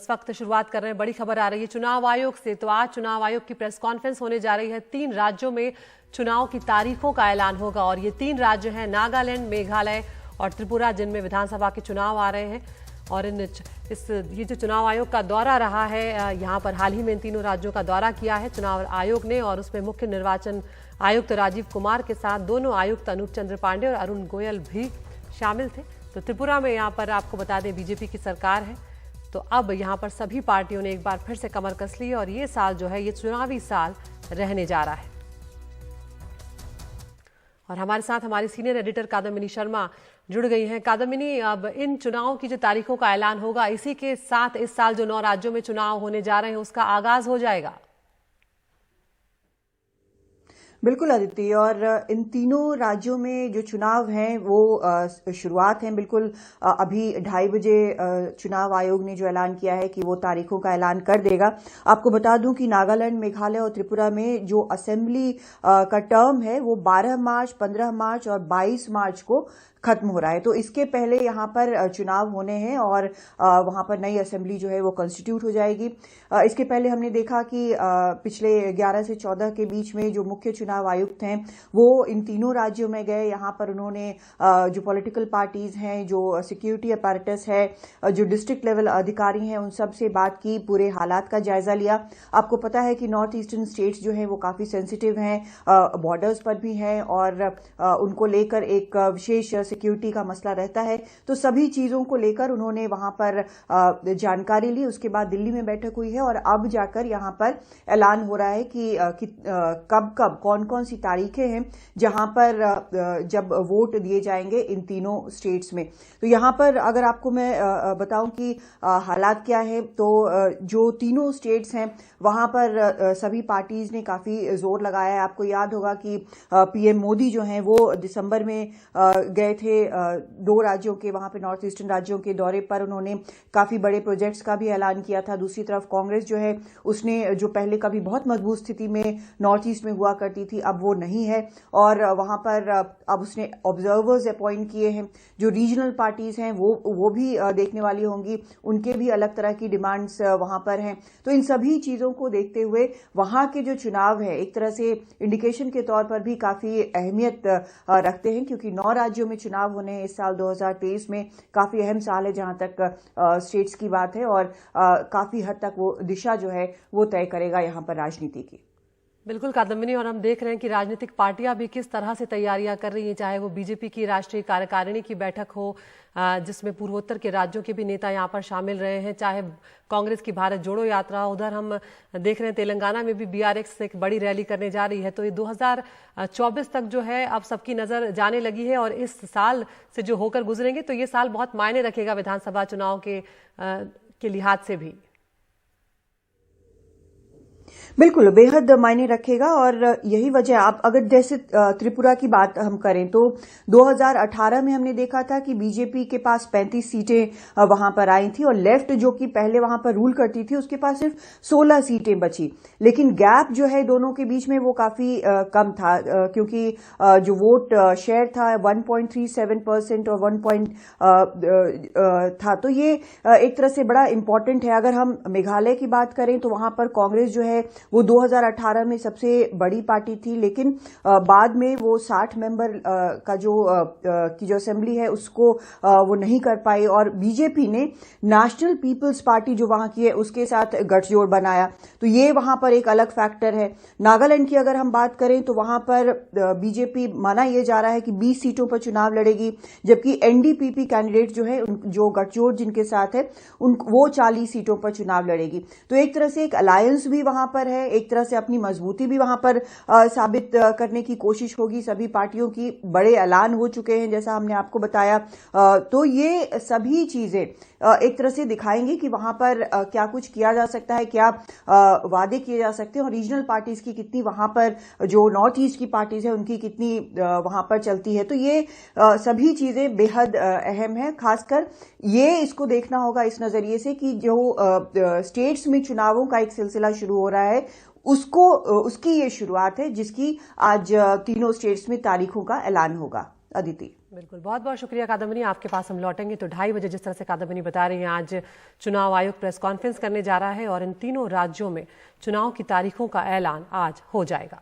इस वक्त शुरुआत कर रहे हैं, बड़ी खबर आ रही है चुनाव आयोग से। तो आज चुनाव आयोग की प्रेस कॉन्फ्रेंस होने जा रही है। 3 राज्यों में चुनाव की तारीखों का ऐलान होगा और ये 3 राज्य हैं नागालैंड, मेघालय और त्रिपुरा, जिनमें विधानसभा के चुनाव आ रहे हैं। और ये जो चुनाव आयोग का दौरा रहा है, यहाँ पर हाल ही में इन तीनों राज्यों का दौरा किया है चुनाव आयोग ने, और उसमें मुख्य निर्वाचन आयुक्त राजीव कुमार के साथ दोनों आयुक्त अनूप चंद्र पांडे और अरुण गोयल भी शामिल थे। तो त्रिपुरा में यहाँ पर आपको बता दें बीजेपी की सरकार है। तो अब यहाँ पर सभी पार्टियों ने एक बार फिर से कमर कस ली और ये साल जो है ये चुनावी साल रहने जा रहा है। और हमारे साथ हमारी सीनियर एडिटर कादम्बिनी शर्मा जुड़ गई हैं। कादम्बिनी, अब इन चुनावों की जो तारीखों का ऐलान होगा, इसी के साथ इस साल जो 9 राज्यों में चुनाव होने जा रहे हैं उसका आगाज हो जाएगा। बिल्कुल अदिति, और इन तीनों राज्यों में जो चुनाव हैं वो शुरुआत है बिल्कुल अभी 2:30 बजे चुनाव आयोग ने जो ऐलान किया है कि वो तारीखों का ऐलान कर देगा। आपको बता दूं कि नागालैंड, मेघालय और त्रिपुरा में जो असेंबली का टर्म है वो 12 मार्च, 15 मार्च और 22 मार्च को खत्म हो रहा है। तो इसके पहले यहाँ पर चुनाव होने हैं और वहाँ पर नई असेंबली जो है वो कॉन्स्टिट्यूट हो जाएगी। इसके पहले हमने देखा कि पिछले 11 से 14 के बीच में जो मुख्य चुनाव आयुक्त हैं वो इन तीनों राज्यों में गए। यहाँ पर उन्होंने जो पॉलिटिकल पार्टीज हैं, जो सिक्योरिटी अपैरेटस है, जो डिस्ट्रिक्ट लेवल अधिकारी हैं, उन सब से बात की, पूरे हालात का जायजा लिया। आपको पता है कि नॉर्थ ईस्टर्न स्टेट्स जो है वो काफी सेंसिटिव हैं, बॉर्डर्स पर भी हैं और उनको लेकर एक विशेष सिक्योरिटी का मसला रहता है। तो सभी चीजों को लेकर उन्होंने वहां पर जानकारी ली। उसके बाद दिल्ली में बैठक हुई है और अब जाकर यहां पर ऐलान हो रहा है कि कब कौन कौन सी तारीखें हैं जहां पर जब वोट दिए जाएंगे इन तीनों स्टेट्स में। तो यहां पर अगर आपको मैं बताऊं कि हालात क्या है, तो जो तीनों स्टेट्स हैं वहां पर सभी पार्टीज ने काफी जोर लगाया है। आपको याद होगा कि पीएम मोदी जो हैं वो दिसंबर में गए थे 2 राज्यों के, वहां पे नॉर्थ ईस्टर्न राज्यों के दौरे पर। उन्होंने काफी बड़े प्रोजेक्ट्स का भी ऐलान किया था। दूसरी तरफ कांग्रेस जो है उसने जो पहले कभी बहुत मजबूत स्थिति में नॉर्थ ईस्ट में हुआ करती थी, अब वो नहीं है और वहां पर अब उसने ऑब्जर्वर्स अपॉइंट किए हैं। जो रीजनल पार्टीज हैं वो भी देखने वाली होंगी, उनके भी अलग तरह की डिमांड्स वहां पर हैं। तो इन सभी चीजों को देखते हुए वहां के जो चुनाव है एक तरह से इंडिकेशन के तौर पर भी काफी अहमियत रखते हैं, क्योंकि 9 राज्यों में चुनाव होने हैं इस साल 2023 में। काफी अहम साल है जहां तक स्टेट्स की बात है और काफी हद तक वो दिशा जो है वो तय करेगा यहां पर राजनीति की। बिल्कुल कादम्बिनी, और हम देख रहे हैं कि राजनीतिक पार्टियां भी किस तरह से तैयारियां कर रही हैं, चाहे वो बीजेपी की राष्ट्रीय कार्यकारिणी की बैठक हो जिसमें पूर्वोत्तर के राज्यों के भी नेता यहां पर शामिल रहे हैं, चाहे कांग्रेस की भारत जोड़ो यात्रा हो। उधर हम देख रहे हैं तेलंगाना में भी बीआरएक्स एक बड़ी रैली करने जा रही है। तो ये 2024 तक जो है अब सबकी नजर जाने लगी है और इस साल से जो होकर गुजरेंगे तो ये साल बहुत मायने रखेगा विधानसभा चुनाव के लिहाज से भी। बिल्कुल बेहद मायने रखेगा और यही वजह, आप अगर जैसे त्रिपुरा की बात हम करें तो 2018 में हमने देखा था कि बीजेपी के पास 35 सीटें वहां पर आई थी और लेफ्ट जो कि पहले वहां पर रूल करती थी उसके पास सिर्फ 16 सीटें बची। लेकिन गैप जो है दोनों के बीच में वो काफी कम था, क्योंकि जो वोट शेयर था 1.37% और 1 था। तो ये एक तरह से बड़ा इंपॉर्टेंट है। अगर हम मेघालय की बात करें तो वहां पर कांग्रेस जो है वो 2018 में सबसे बड़ी पार्टी थी, लेकिन बाद में वो 60 मेंबर का की जो असेंबली है उसको वो नहीं कर पाई और बीजेपी ने नेशनल पीपल्स पार्टी जो वहां की है उसके साथ गठजोड़ बनाया। तो ये वहां पर एक अलग फैक्टर है। नागालैंड की अगर हम बात करें तो वहां पर बीजेपी माना यह जा रहा है कि 20 सीटों पर चुनाव लड़ेगी, जबकि एनडीपीपी कैंडिडेट जो है जो गठजोड़ जिनके साथ है वो 40 सीटों पर चुनाव लड़ेगी। तो एक तरह से एक अलायंस भी वहां पर है, एक तरह से अपनी मजबूती भी वहां पर साबित करने की कोशिश होगी। सभी पार्टियों की बड़े ऐलान हो चुके हैं जैसा हमने आपको बताया। तो ये सभी चीजें एक तरह से दिखाएंगी कि वहां पर क्या कुछ किया जा सकता है, क्या वादे किए जा सकते हैं और रीजनल पार्टीज की कितनी वहां पर, जो नॉर्थ ईस्ट की पार्टीज है उनकी कितनी वहां पर चलती है। तो ये सभी चीजें बेहद अहम है। खासकर ये इसको देखना होगा इस नजरिए से कि जो स्टेट्स में चुनावों का एक सिलसिला शुरू हो रहा है उसकी ये शुरुआत है जिसकी आज तीनों स्टेट्स में तारीखों का ऐलान होगा। अदिति। बिल्कुल, बहुत बहुत शुक्रिया कादम्बिनी। आपके पास हम लौटेंगे तो 2:30 बजे जिस तरह से कादम्बिनी बता रही हैं, आज चुनाव आयोग प्रेस कॉन्फ्रेंस करने जा रहा है और इन तीनों राज्यों में चुनाव की तारीखों का ऐलान आज हो जाएगा।